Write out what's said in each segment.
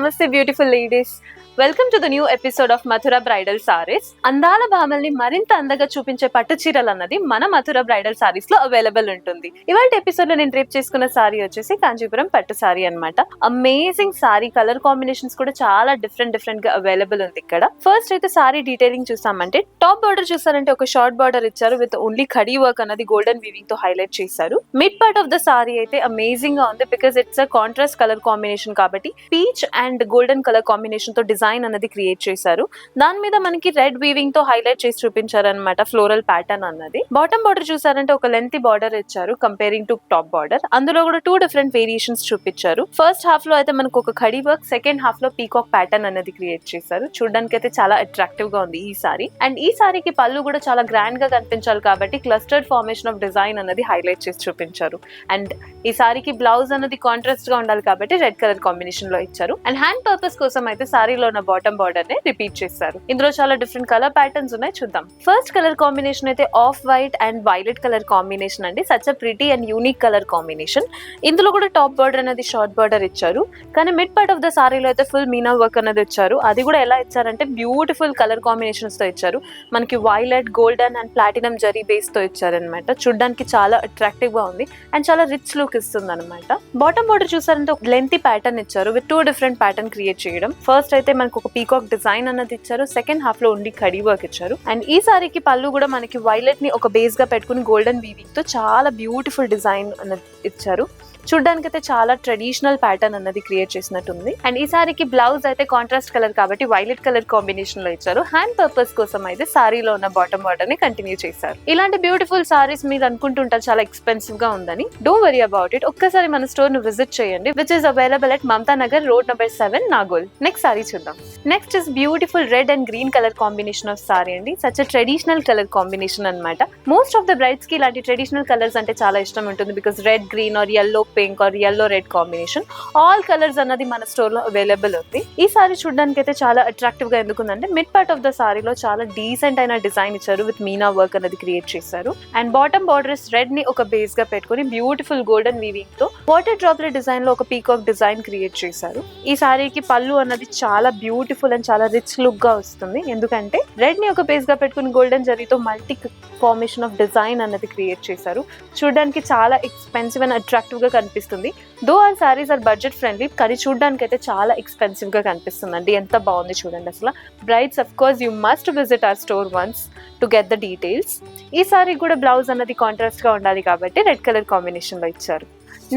నమస్తే beautiful ladies. Welcome to the new episode of Mathura bridal saris. అందాల భామల్ని మరింత అందంగా చూపించే పట్టు చీరలు అన్నది మన మథుర బ్రైడల్ సారీస్ లో అవైలబుల్ ఉంటుంది. ఇవాళ ఎపిసోడ్ లో నేను డ్రేప్ చేసుకున్న సారీ వచ్చేసి కాంచీపురం పట్టు సారీ అన్నమాట. అమేజింగ్ సారీ, కలర్ కాంబినేషన్స్ కూడా చాలా డిఫరెంట్ గా అవైలబుల్ ఉంది ఇక్కడ. ఫస్ట్ అయితే సారీ డీటెయిలింగ్ చూసామంటే టాప్ బార్డర్ చూసారంటే ఒక షార్ట్ బార్డర్ ఇచ్చారు విత్ ఓన్లీ ఖడీ వర్క్ అన్నది గోల్డెన్ వీవింగ్ తో హైలైట్ చేశారు. Mid part of the sari అయితే అమేజింగ్ గా ఉంది because it's a contrast colour combination కాబట్టి peach and golden colour combination తో డిజైన్ అన్నది క్రియేట్ చేశారు. దాని మీద మనకి రెడ్ వీవింగ్ తో హైలైట్ చేసి చూపించారు అనమాట ఫ్లోరల్ ప్యాటర్న్ అన్నది. బాటమ్ బార్డర్ చూసారంటే ఒక లెంతీ బార్డర్ ఇచ్చారు కంపేరింగ్ టు టాప్ బార్డర్. అందులో కూడా 2 డిఫరెంట్ వేరియేషన్స్ చూపించారు. ఫస్ట్ హాఫ్ లో అయితే మనకు ఒక ఖడీ వర్క్, సెకండ్ హాఫ్ లో పీకాక్ ప్యాటర్న్ అనేది క్రియేట్ చేశారు. చూడడానికి అయితే చాలా అట్రాక్టివ్ గా ఉంది ఈ సారీ. అండ్ ఈ సారీకి పళ్ళు కూడా చాలా గ్రాండ్ గా కనిపించాలి కాబట్టి క్లస్టర్డ్ ఫార్మేషన్ ఆఫ్ డిజైన్ అనేది హైలైట్ చేసి చూపించారు. అండ్ ఈ సారీకి బ్లౌజ్ అనేది కాంట్రాస్ట్ గా ఉండాలి కాబట్టి రెడ్ కలర్ కాంబినేషన్ లో ఇచ్చారు. అండ్ హ్యాండ్ పర్పస్ కోసం అయితే సారీలో ఉన్న బాటమ్ బార్డర్ ని రిపీట్ చేశారు. ఇందులో చాలా డిఫరెంట్ కలర్ ప్యాటర్న్స్ ఉన్నాయి, చూద్దాం. ఫస్ట్ కలర్ కాంబినేషన్ అయితే off white and violet colour combination అండి. Such a pretty and unique colour combination. ఇందులో కూడా టాప్ బార్డర్ అనేది షార్ట్ బార్డర్ ఇచ్చారు, కానీ మిడ్ పార్ట్ ఆఫ్ ద సారీలో అయితే ఫుల్ మీనా వర్క్ అనేది ఇచ్చారు. అది కూడా ఎలా ఇచ్చారంటే బ్యూటిఫుల్ కలర్ కాంబినేషన్స్ తో ఇచ్చారు. మనకి violet, golden and platinum zari base తో ఇచ్చారనమాట. చూడడానికి చాలా అట్రాక్టివ్ గా ఉంది అండ్ చాలా రిచ్ లుక్ ఇస్తుంది అనమాట. బాటమ్ బార్డర్ చూసారంటే ఒక లెంతీ ప్యాటర్న్ ఇచ్చారు విత్ 2 డిఫరెంట్ ప్యాటర్న్ క్రియేట్ చేయడం. ఫస్ట్ అయితే మనకు ఒక పీకాక్ డిజైన్ అన్నది ఇచ్చారు, సెకండ్ హాఫ్ లో ఉండి ఖడీ వర్క్ ఇచ్చారు. అండ్ ఈ సారీకి పళ్ళు కూడా మనకి వైలెట్ ని ఒక బేస్ గా పెట్టుకుని గోల్డెన్ వీవింగ్ తో చాలా బ్యూటిఫుల్ డిజైన్ అన్నది ఇచ్చారు. చూడడానికి అయితే చాలా ట్రెడిషనల్ ప్యాటర్న్ అన్నది క్రియేట్ చేసినట్టుంది. అండ్ ఈ సారీకి బ్లౌజ్ అయితే కాంట్రాస్ట్ కలర్ కాబట్టి వైలెట్ కలర్ కాంబినేషన్ లో ఇచ్చారు. హ్యాండ్ పర్పస్ కోసం అయితే సారీలో ఉన్న బాటమ్ బార్డర్ ని కంటిన్యూ చేశారు. ఇలాంటి బ్యూటిఫుల్ సారీస్ మీరు అనుకుంటుంటారు చాలా ఎక్స్పెన్సివ్ గా ఉందని. Don't worry about it. ఒక్కసారి మన స్టోర్ ను విజిట్ చేయండి, which is available at Mamata Nagar road number 7, Nagole. Next sari చూద్దాం. Next is beautiful red and green colour combination of sari అండి. Such a traditional colour combination అనమాట. మోస్ట్ ఆఫ్ ద బ్రైడ్స్ కి ఇలాంటి traditional colours అంటే చాలా ఇష్టం ఉంటుంది because red, green or yellow, pink or yellow red combination all colours అన్నది మన స్టోర్ లో అవైలబుల్ ఉంది. ఈ సారీ చూడడానికి అయితే చాలా అట్రాక్టివ్ గా ఎందుకుందంటే మిడ్ పార్ట్ ఆఫ్ ద సారీలో చాలా డీసెంట్ అయిన డిజైన్ ఇచ్చారు విత్ మీనా వర్క్ అనేది క్రియేట్ చేశారు. అండ్ బాటమ్ బార్డర్స్ రెడ్ ని ఒక బేస్ గా పెట్టుకుని బ్యూటిఫుల్ గోల్డెన్ వీవింగ్ తో వాటర్ డ్రాప్లెట్ డిజైన్ లో ఒక పీకాక్ డిజైన్ క్రియేట్ చేశారు. ఈ సారీకి పళ్ళు అన్నది చాలా బ్యూటిఫుల్ అండ్ చాలా రిచ్ లుక్ గా వస్తుంది. ఎందుకంటే రెడ్ ని ఒక బేస్ గా పెట్టుకుని గోల్డెన్ జరీతో మల్టీ ఫార్మేషన్ ఆఫ్ డిజైన్ అన్నది క్రియేట్ చేశారు. చూడడానికి చాలా ఎక్స్పెన్సివ్ అండ్ అట్రాక్టివ్ గా కనిపిస్తుంది. Though our saris are budget friendly, కానీ చూడడానికి అయితే చాలా ఎక్స్పెన్సివ్ గా కనిపిస్తుంది అండి. ఎంత బాగుంది చూడండి అసలు. Brides of course you must visit our store once to get the details. ఈ సారీ కూడా బ్లౌజ్ అన్నది కాంట్రాస్ట్ గా ఉండాలి కాబట్టి రెడ్ కలర్ కాంబినేషన్ లో ఇచ్చారు.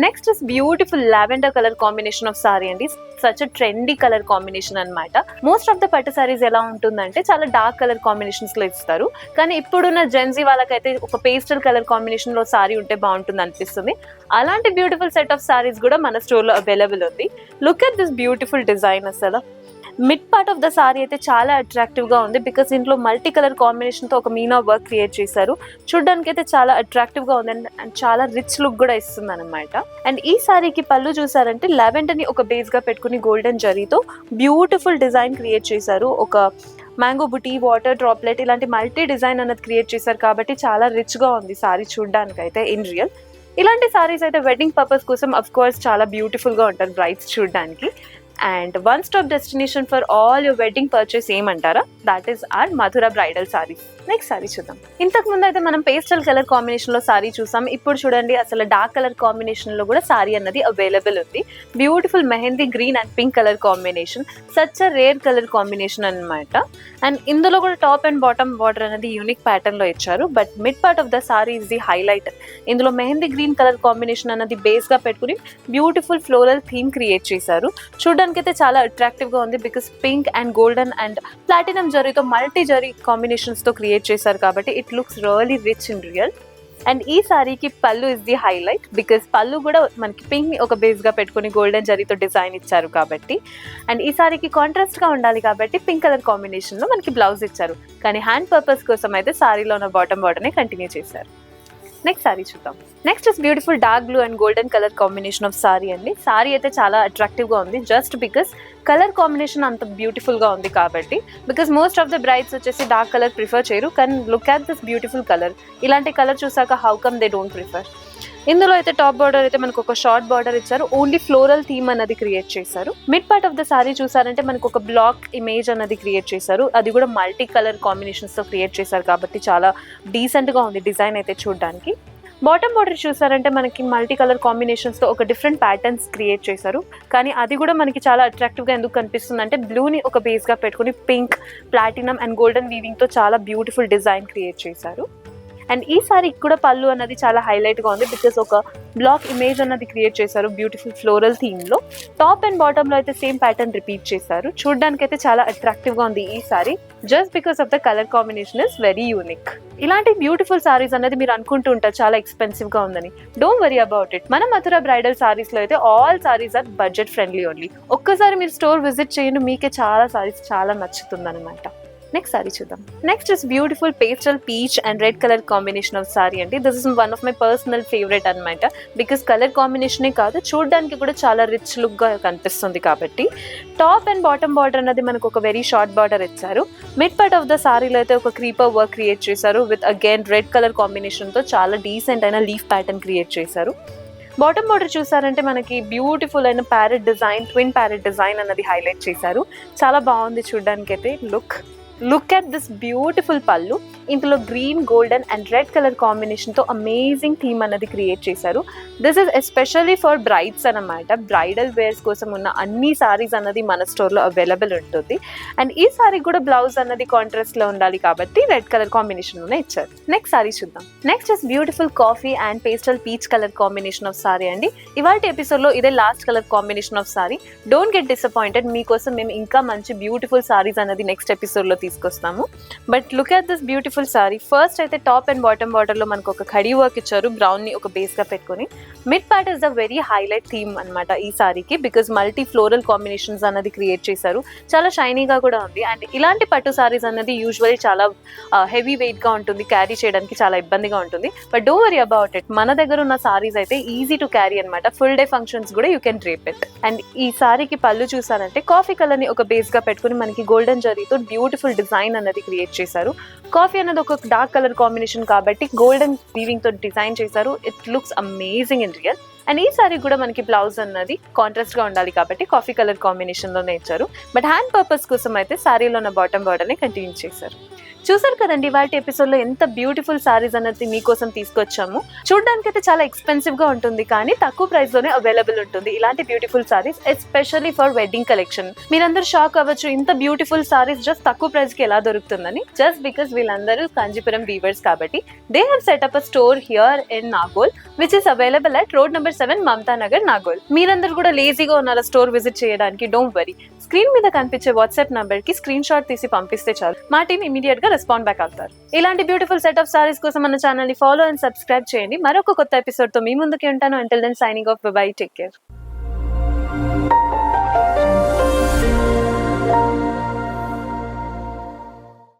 Next is beautiful lavender colour combination of sari అండి. Such a trendy colour combination అనమాట. Most of the pattu saris ఎలా ఉంటుందంటే చాలా డార్క్ కలర్ కాంబినేషన్స్ లో ఇస్తారు, కానీ ఇప్పుడున్న జెన్జీ వాళ్ళకైతే ఒక పేస్టల్ కలర్ కాంబినేషన్ లో సారీ ఉంటే బాగుంటుంది అనిపిస్తుంది. అలాంటి బ్యూటిఫుల్ సెట్ ఆఫ్ సారీస్ కూడా మన స్టోర్ లో అవైలబుల్ ఉంది. Look at this beautiful design. అసలు mid part of the sari అయితే చాలా అట్రాక్టివ్ గా ఉంది బికాస్ ఇంట్లో మల్టీ కలర్ కాంబినేషన్ తో ఒక మీనా వర్క్ క్రియేట్ చేశారు. చూడడానికి అయితే చాలా అట్రాక్టివ్ గా ఉంది అండ్ చాలా రిచ్ లుక్ కూడా ఇస్తుంది అనమాట. అండ్ ఈ సారీకి పళ్ళు చూసారంటే లావెండర్ ని ఒక బేస్ గా పెట్టుకుని గోల్డెన్ జరీతో బ్యూటిఫుల్ డిజైన్ క్రియేట్ చేశారు. ఒక మ్యాంగో బుటీ, వాటర్ డ్రాప్లెట్ ఇలాంటి మల్టీ డిజైన్ అన్నది క్రియేట్ చేశారు కాబట్టి చాలా రిచ్ గా ఉంది సారీ చూడడానికి అయితే ఇన్ రియల్. ఇలాంటి సారీస్ అయితే వెడ్డింగ్ పర్పస్ కోసం అఫ్ కోర్స్ చాలా బ్యూటిఫుల్ గా ఉంటారు బ్రైడ్స్ చూడడానికి. And one stop destination for all your wedding purchase ఏమంటారా, that is our Mathura bridal saris. Next sari చూద్దాం. ఇంతకు ముందు అయితే మనం పేస్టల్ కలర్ కాంబినేషన్ లో సారీ చూసాం. ఇప్పుడు చూడండి అసలు డార్క్ కలర్ కాంబినేషన్ లో కూడా సారీ అన్నది అవైలబుల్ ఉంది. Beautiful mehndi green and pink colour combination. Such a rare colour combination అనమాట. అండ్ ఇందులో కూడా టాప్ అండ్ బాటమ్ బార్డర్ అనేది యూనిక్ ప్యాటర్న్ లో ఇచ్చారు. But mid part of the sorry is the highlight. ఇందులో మెహందీ గ్రీన్ కలర్ కాంబినేషన్ అన్నది base గా పెట్టుకుని బ్యూటిఫుల్ ఫ్లోరల్ థీమ్ క్రియేట్ చేశారు. చూడడానికి అయితే చాలా అట్రాక్టివ్ గా ఉంది because pink and golden and platinum జరీతో మల్టీ జరీ కాంబినేషన్స్ తో క్రియేట్ చేశారు కాబట్టి it looks really rich in real. And ఈ సారీకి పళ్ళు ఇస్ ది హైలైట్ బికాస్ పళ్ళు కూడా మనకి పింక్ ని ఒక బేస్ గా పెట్టుకుని గోల్డెన్ జరీతో డిజైన్ ఇచ్చారు కాబట్టి. అండ్ ఈ సారీకి కాంట్రాస్ట్ గా ఉండాలి కాబట్టి పింక్ కలర్ కాంబినేషన్ లో మనకి బ్లౌజ్ ఇచ్చారు, కానీ హ్యాండ్ పర్పస్ కోసం అయితే సారీలో ఉన్న బాటమ్ బార్డర్ ని కంటిన్యూ చేశారు. నెక్స్ట్ సారీ చూద్దాం. Next is beautiful dark blue and golden colour combination of sari అండి. సారీ అయితే చాలా అట్రాక్టివ్ గా ఉంది జస్ట్ బికాస్ కలర్ కాంబినేషన్ అంత బ్యూటిఫుల్ గా ఉంది కాబట్టి. Because most of the brides వచ్చేసి డార్క్ కలర్ ప్రిఫర్ చేయరు, కానీ look at this beautiful colour. ఇలాంటి కలర్ చూసాక how come they don't prefer. ఇందులో అయితే టాప్ బార్డర్ అయితే మనకు ఒక షార్ట్ బార్డర్ ఇచ్చారు, ఓన్లీ ఫ్లోరల్ థీమ్ అన్నది క్రియేట్ చేశారు. Mid part of the sorry చూసారంటే మనకు ఒక బ్లాక్ ఇమేజ్ అన్నది క్రియేట్ చేశారు, అది కూడా మల్టీ కలర్ కాంబినేషన్స్ తో క్రియేట్ చేశారు కాబట్టి చాలా డీసెంట్ గా ఉంది డిజైన్ అయితే చూడడానికి. బాటమ్ బార్డర్ చూసారంటే మనకి మల్టీ కలర్ కాంబినేషన్స్ తో ఒక డిఫరెంట్ ప్యాటర్న్స్ క్రియేట్ చేశారు, కానీ అది కూడా మనకి చాలా అట్రాక్టివ్ గా ఎందుకు కనిపిస్తుంది అంటే బ్లూని ఒక బేస్ గా పెట్టుకుని pink, platinum and golden weaving తో చాలా బ్యూటిఫుల్ డిజైన్ క్రియేట్ చేశారు. అండ్ ఈ సారీకి కూడా పళ్ళు అన్నది చాలా హైలైట్ గా ఉంది, బికాస్ ఒక బ్లాక్ ఇమేజ్ అన్నది క్రియేట్ చేశారు బ్యూటిఫుల్ ఫ్లోరల్ థీమ్ లో. టాప్ అండ్ బాటమ్ లో అయితే సేమ్ ప్యాటర్న్ రిపీట్ చేశారు. చూడడానికి అయితే చాలా అట్రాక్టివ్ గా ఉంది ఈ sari, just because of the colour combination is very unique. ఇలాంటి బ్యూటిఫుల్ సారీస్ అనేది మీరు అనుకుంటూ ఉంటారు చాలా ఎక్స్పెన్సివ్ గా ఉందని. Don't worry about it. మన మథురా బ్రైడల్ సారీస్ లో అయితే all saris are budget friendly only. ఒక్కసారి మీరు స్టోర్ విజిట్ చేయండి, మీకే చాలా సారీస్ చాలా నచ్చుతుంది అనమాట. నెక్స్ట్ సారీ చూద్దాం. Next is beautiful pastel peach and red colour combination of sari అండి. This is one of my personal favourite అనమాట, బికాస్ కలర్ కాంబినేషనే కాదు చూడడానికి కూడా చాలా రిచ్ లుక్ గా కనిపిస్తుంది కాబట్టి. టాప్ అండ్ బాటమ్ బార్డర్ అనేది మనకు ఒక వెరీ షార్ట్ బార్డర్ ఇచ్చారు. మిడ్ పార్ట్ ఆఫ్ ద సారీలో అయితే ఒక క్రీపర్ వర్క్ క్రియేట్ చేశారు with again red colour combination తో చాలా డీసెంట్ అయిన లీఫ్ ప్యాటర్న్ క్రియేట్ చేశారు. బాటమ్ బార్డర్ చూసారంటే మనకి బ్యూటిఫుల్ అయిన parrot design, twin parrot design అన్నది హైలైట్ చేశారు, చాలా బాగుంది చూడడానికి అయితే లుక్ అట్ దిస్ బ్యూటిఫుల్ పళ్ళు. ఇందులో green, golden and red colour combination తో అమేజింగ్ థీమ్ అన్నది క్రియేట్ చేశారు. This is especially for brides అన్నమాట. బ్రైడల్ వేర్స్ కోసం ఉన్న అన్ని సారీస్ అన్నది మన స్టోర్ లో అవైలబుల్ ఉంటుంది. అండ్ ఈ సారీ కూడా బ్లౌజ్ అన్నది కాంట్రాస్ట్ లో ఉండాలి కాబట్టి రెడ్ కలర్ కాంబినేషన్ లోనే ఇచ్చారు. నెక్స్ట్ సారీ చూద్దాం. Next is beautiful coffee and pastel peach colour combination of sari అండి. ఇవాళ ఎపిసోడ్ లో ఇదే last colour combination of sorry. Don't get disappointed, మీకోసం మేము ఇంకా మంచి బ్యూటిఫుల్ సారీస్ అన్నది నెక్స్ట్ ఎపిసోడ్ లో తీసుకొస్తాము. But look at this beautiful sorry. First అయితే టాప్ అండ్ బాటమ్ బార్డర్ లో మనకు ఒక ఖడీ వర్క్ ఇచ్చారు, బ్రౌన్ ని ఒక బేస్ గా పెట్టుకుని. Mid part is the very highlight theme అనమాట ఈ సారీకి, బికాస్ మల్టీ ఫ్లోరల్ కాంబినేషన్స్ అన్నది క్రియేట్ చేశారు, చాలా షైనీగా కూడా ఉంది. అండ్ ఇలాంటి పట్టు సారీస్ అన్నది యూజువల్లీ చాలా హెవీ వెయిట్ గా ఉంటుంది, క్యారీ చేయడానికి చాలా ఇబ్బందిగా ఉంటుంది. But don't worry about it, మన దగ్గర ఉన్న సారీస్ అయితే ఈజీ టు క్యారీ అనమాట. ఫుల్ డే ఫంక్షన్స్ కూడా you can drape it. And ఈ సారీకి పళ్ళు చూసారంటే కాఫీ కలర్ ని ఒక బేస్ గా పెట్టుకుని మనకి గోల్డెన్ జరీతో బ్యూటిఫుల్ డిజైన్ అన్నది క్రియేట్ చేశారు. కాఫీ అనేది ఒక డార్క్ కలర్ కాంబినేషన్ కాబట్టి గోల్డెన్ వీవింగ్ తో డిజైన్ చేశారు. It looks amazing in real. And ఈ సారీ కూడా మనకి బ్లౌజ్ అన్నది కాంట్రాస్ట్ గా ఉండాలి కాబట్టి కాఫీ కలర్ కాంబినేషన్ లోనే ఇచ్చారు. బట్ హ్యాండ్ పర్పస్ కోసం అయితే సారీలో ఉన్న బాటమ్ బార్డర్ ని కంటిన్యూ చేశారు. చూసారు కదండి వాటి ఎపిసోడ్ లో ఎంత బ్యూటిఫుల్ సారీస్ అనేది మీకోసం తీసుకొచ్చాము. చూడడానికి అయితే చాలా ఎక్స్పెన్సివ్ గా ఉంటుంది, కానీ తక్కువ ప్రైస్ లోనే అవైలబుల్ ఉంటుంది ఇలాంటి beautiful saris, especially for wedding collection. మీరందరూ షాక్ అవ్వచ్చు, ఇంత బ్యూటిఫుల్ సారీస్ జస్ట్ తక్కువ ప్రైస్ కి ఎలా దొరుకుతుందని. జస్ట్ బికాస్ వీళ్ళందరూ కాంజీపురం వీవర్స్ కాబట్టి they have set up a store here in Nagole, which is available at road number 7 Mamata Nagar, Nagole. మీరందరూ కూడా లేజీగా ఉన్నారా స్టోర్ విజిట్ చేయడానికి? డోంట్ వరీ, స్క్రీన్ మీద కనిపించే వాట్సాప్ నంబర్ కి స్క్రీన్ షాట్ తీసి పంపిస్తే చాలు, మా టీమ్ ఇమీడియట్ గా రెస్పాండ్ బ్యాక్ అవుతారు. ఇలాంటి బ్యూటిఫుల్ సెట్ ఆఫ్ సారీస్ కోసం మన ఛానల్ ని ఫాలో అండ్ సబ్స్క్రైబ్ చేయండి. మరొక కొత్త ఎపిసోడ్ తో మీ ముందుకి ఉంటాను. Until then signing off, bye bye, take care.